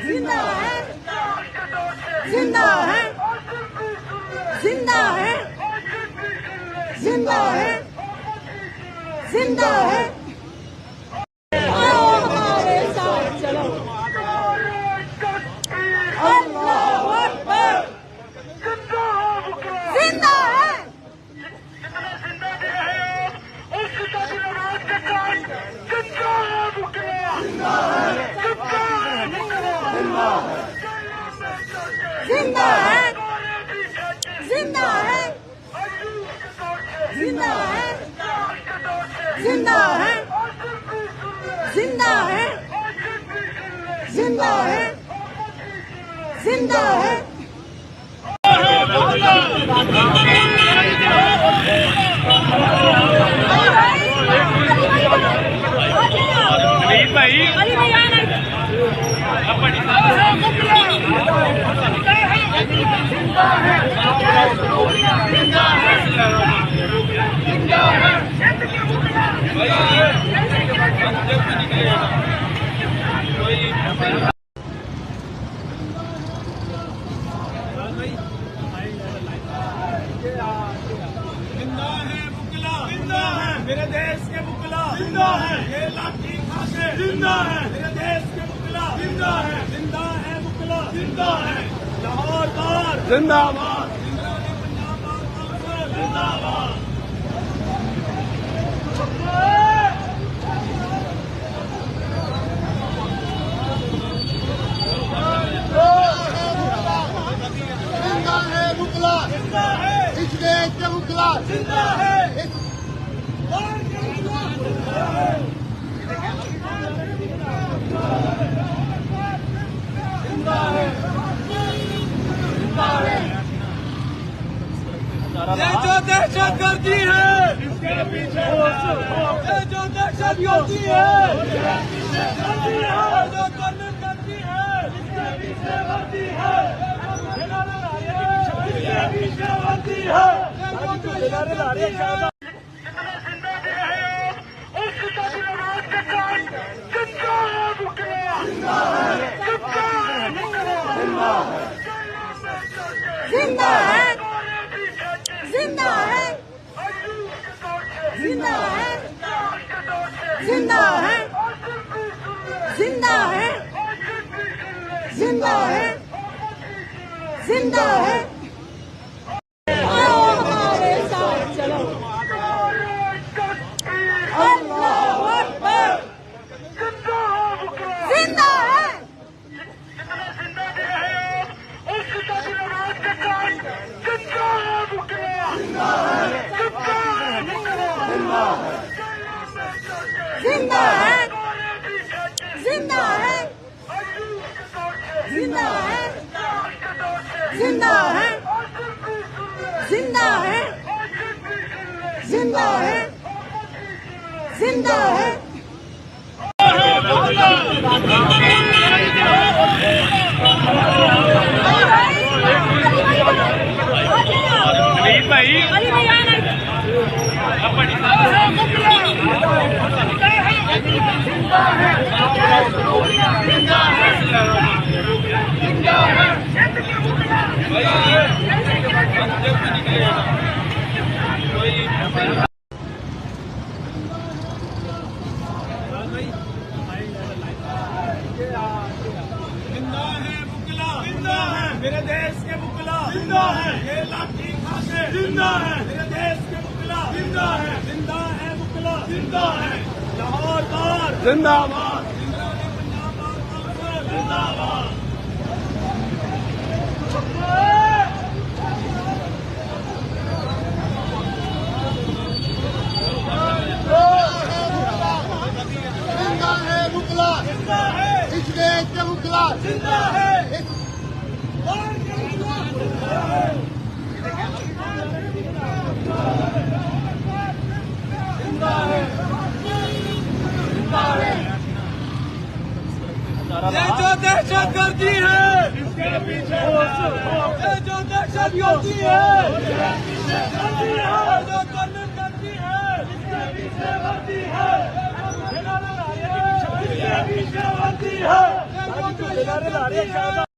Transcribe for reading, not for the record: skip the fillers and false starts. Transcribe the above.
जिंदा है, जिंदा है, जिंदा है, जिंदा है, जिंदा है। आओ हमारे साथ चलो। अल्लाहू अकबर। जिंदा है। जिंदा है, जिंदा है, जिंदा है, जिंदा है, जिंदा है, जिंदा है, जिंदा है। मेरे देश के मुकला जिंदा है, ये लाठी खाके जिंदा है, मेरे देश के मुकला जिंदा है मुकला जिंदा है, लाहौरदार जिंदाबाद, जिंदाबाद। जिंदा है मुकला, जिंदा है इस देश के मुकला जिंदा है। ये जो दहशत गर्दी है इसके पीछे, ये जो दहशत गर्दी है जो कर्नल गर्दी है इसके पीछे वर्दी है, इसके पीछे वर्दी है। जिंदा है, जिंदा है, जिंदा है, जिंदा है, जिंदा है, जिंदा है, जिंदा है। आओ हमारे साथ चलो। अल्लाहू अकबर। जिंदा है। जिंदा है, जिंदा है, जिंदा है, जिंदा है, जिंदा है, जिंदा है, जिंदा है। मेरे देश के मुकला जिंदा है, ये लाठी खाके जिंदा है, मेरे देश के मुकला जिंदा है मुकला जिंदा है, लाहौरदार जिंदाबाद, जिंदाबाद। जिंदा है मुकला, जिंदा है इस देश के मुकला जिंदा है। ये जो दहशत गर्दी है इसके पीछे, ये जो दहशत गर्दी है जो कर्नल गर्दी है इसके पीछे वर्दी है, इसके पीछे वर्दी है। नारे ला रहे हैं।